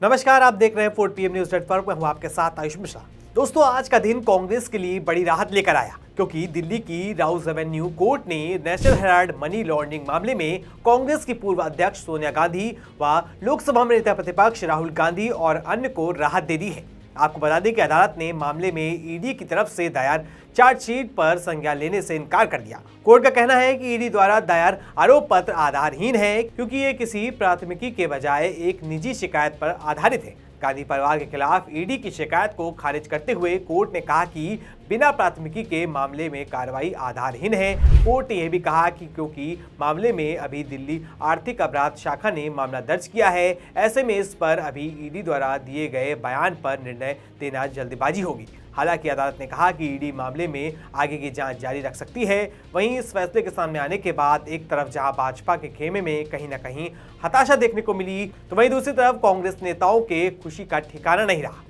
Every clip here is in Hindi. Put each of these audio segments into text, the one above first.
नमस्कार, आप देख रहे हैं 4 PM न्यूज नेटवर्क में। हूं आपके साथ आयुष मिश्रा। दोस्तों, आज का दिन कांग्रेस के लिए बड़ी राहत लेकर आया, क्योंकि दिल्ली की राउज एवेन्यू कोर्ट ने नेशनल हेराल्ड मनी लॉन्ड्रिंग मामले में कांग्रेस की पूर्व अध्यक्ष सोनिया गांधी व लोकसभा में नेता प्रतिपक्ष राहुल गांधी और अन्य को राहत दे दी है। आपको बता दें कि अदालत ने मामले में ईडी की तरफ से दायर चार्जशीट पर संज्ञान लेने से इनकार कर दिया। कोर्ट का कहना है कि ईडी द्वारा दायर आरोप पत्र आधारहीन है, क्योंकि ये किसी प्राथमिकी के बजाय एक निजी शिकायत पर आधारित है। गांधी परिवार के खिलाफ ईडी की शिकायत को खारिज करते हुए कोर्ट ने कहा कि बिना प्राथमिकी के मामले में कार्रवाई आधारहीन है। कोर्ट ने यह भी कहा कि क्योंकि मामले में अभी दिल्ली आर्थिक अपराध शाखा ने मामला दर्ज किया है, ऐसे में इस पर अभी ईडी द्वारा दिए गए बयान पर निर्णय देना जल्दबाजी होगी। हालांकि अदालत ने कहा कि ईडी मामले में आगे की जांच जारी रख सकती है। वहीं इस फैसले के सामने आने के बाद एक तरफ जहां भाजपा के खेमे में कहीं न कहीं हताशा देखने को मिली, तो वहीं दूसरी तरफ कांग्रेस नेताओं के खुशी का ठिकाना नहीं रहा।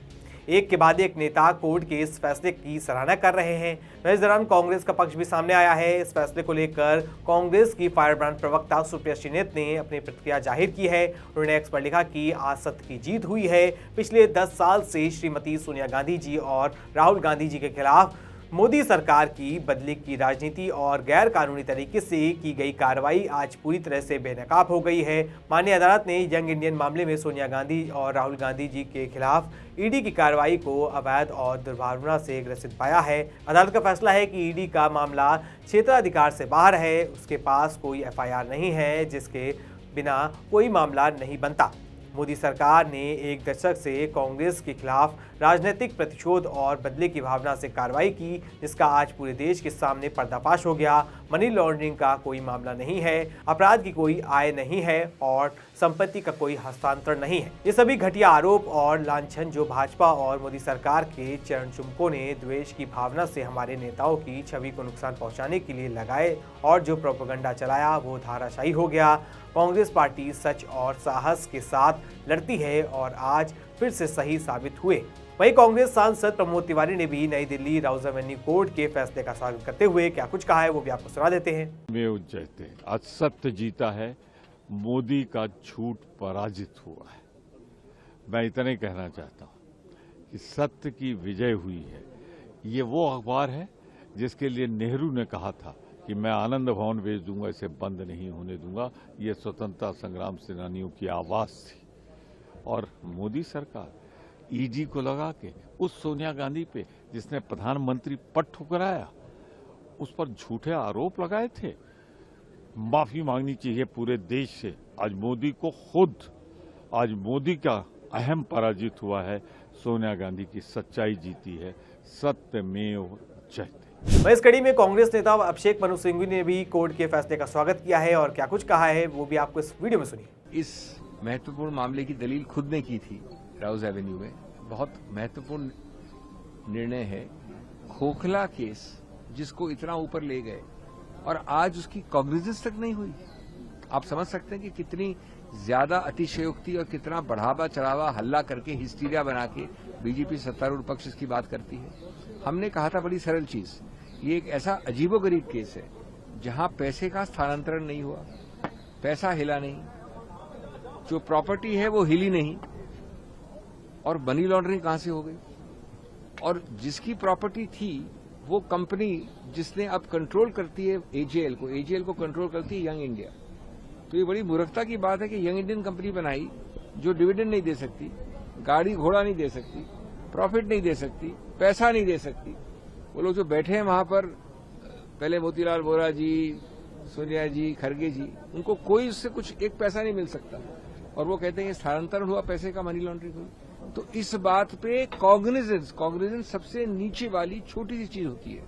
एक के बाद एक नेता कोर्ट के इस फैसले की सराहना कर रहे हैं। इस दौरान कांग्रेस का पक्ष भी सामने आया है। इस फैसले को लेकर कांग्रेस की फायरब्रांड प्रवक्ता सुप्रिया श्रीनेत ने अपनी प्रतिक्रिया जाहिर की है। उन्होंने एक्स पर लिखा कि आज सत्य की जीत हुई है। पिछले 10 साल से श्रीमती सोनिया गांधी जी और राहुल गांधी जी के खिलाफ मोदी सरकार की बदले की राजनीति और गैर कानूनी तरीके से की गई कार्रवाई आज पूरी तरह से बेनकाब हो गई है। माननीय अदालत ने यंग इंडियन मामले में सोनिया गांधी और राहुल गांधी जी के खिलाफ ईडी की कार्रवाई को अवैध और दुर्भावना से ग्रसित पाया है। अदालत का फैसला है कि ईडी का मामला क्षेत्राधिकार से बाहर है, उसके पास कोई FIR नहीं है, जिसके बिना कोई मामला नहीं बनता। मोदी सरकार ने एक दशक से कांग्रेस के खिलाफ राजनीतिक प्रतिशोध और बदले की भावना से कार्रवाई की, जिसका आज पूरे देश के सामने पर्दाफाश हो गया। मनी लॉन्ड्रिंग का कोई मामला नहीं है, अपराध की कोई आय नहीं है और संपत्ति का कोई हस्तांतरण नहीं है। ये सभी घटिया आरोप और लांछन जो भाजपा और मोदी सरकार के चरण चुम्बकों ने द्वेष की भावना से हमारे नेताओं की छवि को नुकसान पहुंचाने के लिए लगाए और जो प्रोपेगेंडा चलाया, वो धाराशायी हो गया। कांग्रेस पार्टी सच और साहस के साथ लड़ती है और आज फिर से सही साबित हुए। वहीं कांग्रेस सांसद प्रमोद तिवारी ने भी नई दिल्ली राउज एवेन्यू कोर्ट के फैसले का स्वागत करते हुए क्या कुछ कहा है, वो भी आपको सुना देते हैं। आज सत्य जीता है, मोदी का झूठ पराजित हुआ है। मैं इतना ही कहना चाहता हूं कि सत्य की विजय हुई है। ये वो अखबार है जिसके लिए नेहरू ने कहा था कि मैं आनंद भवन भेज दूंगा, इसे बंद नहीं होने दूंगा। ये स्वतंत्रता संग्राम सेनानियों की आवाज थी। और मोदी सरकार ईडी को लगा के उस सोनिया गांधी पे जिसने प्रधानमंत्री पद ठुकराया, उस पर झूठे आरोप लगाए थे, माफी मांगनी चाहिए पूरे देश से। आज मोदी को खुद, आज मोदी का अहम पराजित हुआ है। सोनिया गांधी की सच्चाई जीती है। सत्यमेव जयते। इस कड़ी में कांग्रेस नेता अभिषेक मनु सिंघवी ने भी कोर्ट के फैसले का स्वागत किया है और क्या कुछ कहा है, वो भी आपको इस वीडियो में सुनिए। इस महत्वपूर्ण मामले की दलील खुद ने की थी राउज एवेन्यू में। बहुत महत्वपूर्ण निर्णय है। खोखला केस जिसको इतना ऊपर ले गए और आज उसकी कॉग्निजेंस तक नहीं हुई। आप समझ सकते हैं कि कितनी ज्यादा अतिशयोक्ति और कितना बढ़ावा चढ़ावा हल्ला करके हिस्टीरिया बना के बीजेपी सत्तारूढ़ पक्ष इसकी बात करती है। हमने कहा था बड़ी सरल चीज, ये एक ऐसा अजीबोगरीब केस है जहां पैसे का स्थानांतरण नहीं हुआ, पैसा हिला नहीं, जो प्रॉपर्टी है वो हिली नहीं, और मनी लॉन्ड्रिंग कहां से हो गई। और जिसकी प्रॉपर्टी थी वो कंपनी जिसने अब कंट्रोल करती है एजेएल को कंट्रोल करती है यंग इंडिया। तो ये बड़ी मूर्खता की बात है कि यंग इंडियन कंपनी बनाई जो डिविडेंड नहीं दे सकती, गाड़ी घोड़ा नहीं दे सकती, प्रॉफिट नहीं दे सकती, पैसा नहीं दे सकती। वो लोग जो बैठे हैं वहां पर, पहले मोतीलाल वोरा जी, सोनिया जी, खड़गे जी, उनको कोई उससे कुछ एक पैसा नहीं मिल सकता और वो कहते हैं स्थानांतरण हुआ पैसे का, मनी लॉन्ड्रिंग हुई। तो इस बात पे कॉग्निजेंस सबसे नीचे वाली छोटी सी चीज होती है।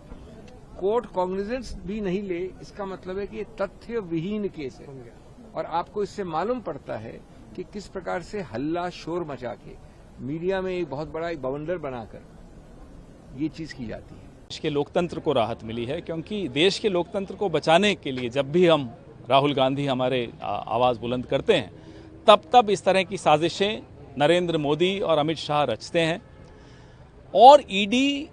कोर्ट कॉग्निजेंस भी नहीं ले, इसका मतलब है कि ये तथ्य विहीन केस है। और आपको इससे मालूम पड़ता है कि किस प्रकार से हल्ला शोर मचा के मीडिया में एक बहुत बड़ा एक बवंडर बनाकर ये चीज की जाती है। देश के लोकतंत्र को राहत मिली है, क्योंकि देश के लोकतंत्र को बचाने के लिए जब भी हम राहुल गांधी हमारे आवाज बुलंद करते हैं, तब इस तरह की साजिशें नरेंद्र मोदी और अमित शाह रचते हैं। और ईडी,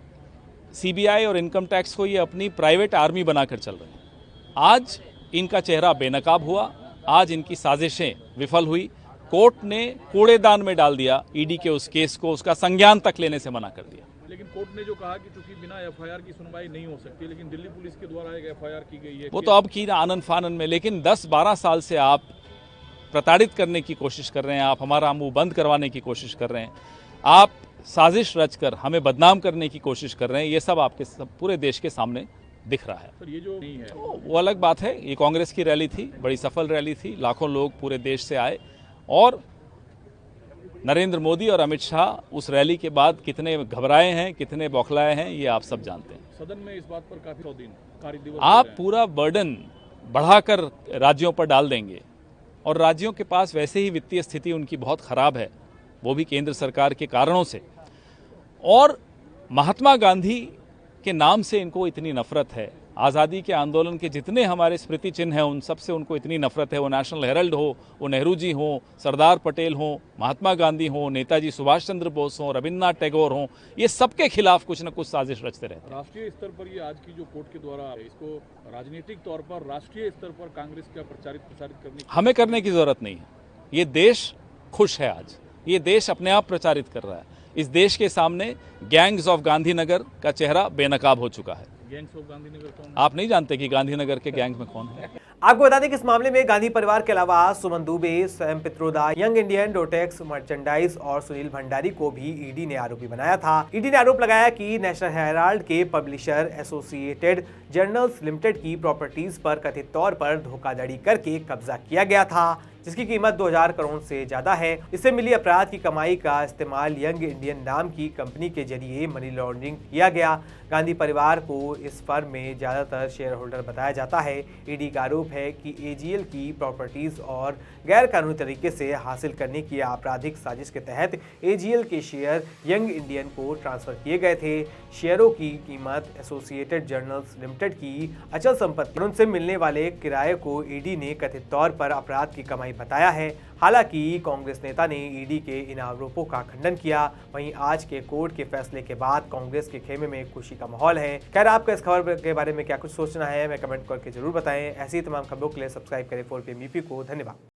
सीबीआई और इनकम टैक्स को ये अपनी प्राइवेट आर्मी बनाकर चल रहे हैं। आज इनका चेहरा बेनकाब हुआ, आज इनकी साजिशें विफल हुई। कोर्ट ने कूड़ेदान में डाल दिया ईडी के उस केस को, उसका संज्ञान तक लेने से मना कर दिया। लेकिन कोर्ट ने जो कहा कि चूंकि बिना एफआईआर की सुनवाई नहीं हो सकती, लेकिन दिल्ली पुलिस के द्वारा एक एफआईआर की गई है। वो तो अब की ना आनन फानन में, लेकिन 10-12 साल से आप प्रताड़ित करने की कोशिश कर रहे हैं, आप हमारा मुंह बंद करवाने की कोशिश कर रहे हैं, आप साजिश रचकर हमें बदनाम करने की कोशिश कर रहे हैं। ये सब आपके पूरे देश के सामने दिख रहा है। सर ये जो नहीं है वो अलग बात है। ये कांग्रेस की रैली थी, बड़ी सफल रैली थी, लाखों लोग पूरे देश से आए और नरेंद्र मोदी और अमित शाह उस रैली के बाद कितने घबराए हैं, कितने बौखलाए हैं, ये आप सब जानते हैं। सदन में इस बात पर काफी 100 दिन कार्य दिवस आप पूरा बर्डन बढ़ाकर राज्यों पर डाल देंगे और राज्यों के पास वैसे ही वित्तीय स्थिति उनकी बहुत खराब है, वो भी केंद्र सरकार के कारणों से, और महात्मा गांधी के नाम से इनको इतनी नफरत है। आज़ादी के आंदोलन के जितने हमारे स्मृति चिन्ह हैं उन सब से उनको इतनी नफरत है। वो नेशनल हेरल्ड हो, वो नेहरू जी हो, सरदार पटेल हो, महात्मा गांधी हो, नेताजी सुभाष चंद्र बोस हो, रविन्द्रनाथ टैगोर हो, ये सबके खिलाफ कुछ न कुछ साजिश रचते रहते हैं। राष्ट्रीय स्तर पर ये आज की जो कोर्ट के द्वारा इसको राजनीतिक तौर पर राष्ट्रीय स्तर पर कांग्रेस का प्रसारित करने हमें करने की जरूरत नहीं है। ये देश खुश है आज, ये देश अपने आप प्रचारित कर रहा है। इस देश के सामने गैंग्स ऑफ गांधीनगर का चेहरा बेनकाब हो चुका है। गैंग्स ऑफ गांधीनगर कौन? आप नहीं जानते कि गांधीनगर के गैंग में कौन है? आपको बता दें कि इस मामले में गांधी परिवार के अलावा सुमन दुबे, स्वयं पित्रोदा, यंग इंडियन, डोटेक्स मर्चेंडाइज और सुनील भंडारी को भी ईडी ने आरोपी बनाया था। ईडी ने आरोप लगाया कि नेशनल हेराल्ड के पब्लिशर एसोसिएटेड जर्नल्स लिमिटेड की प्रॉपर्टीज पर कथित तौर पर धोखाधड़ी करके कब्जा किया गया था, जिसकी कीमत 2000 करोड़ से ज्यादा है। इससे मिली अपराध की कमाई का इस्तेमाल यंग इंडियन नाम की कंपनी के जरिए मनी लॉन्ड्रिंग किया गया। गांधी परिवार को इस फर्म में ज्यादातर शेयर होल्डर बताया जाता है। ईडी का आरोप है कि एजीएल की प्रॉपर्टीज और गैर कानूनी तरीके से हासिल करने की आपराधिक साजिश के तहत एजीएल के शेयर यंग इंडियन को ट्रांसफर किए गए थे। शेयरों की कीमत एसोसिएटेड जर्नल्स लिमिटेड की अचल संपत्ति और उनसे मिलने वाले किराए को ईडी ने कथित तौर पर अपराध की कमाई बताया है। हालांकि कांग्रेस नेता ने ईडी के इन आरोपों का खंडन किया। वहीं आज के कोर्ट के फैसले के बाद कांग्रेस के खेमे में खुशी का माहौल है। खैर, आपका इस खबर के बारे में क्या कुछ सोचना है, मैं कमेंट करके जरूर बताएं। ऐसी तमाम खबरों के लिए सब्सक्राइब करें 4PM यूपी को। धन्यवाद।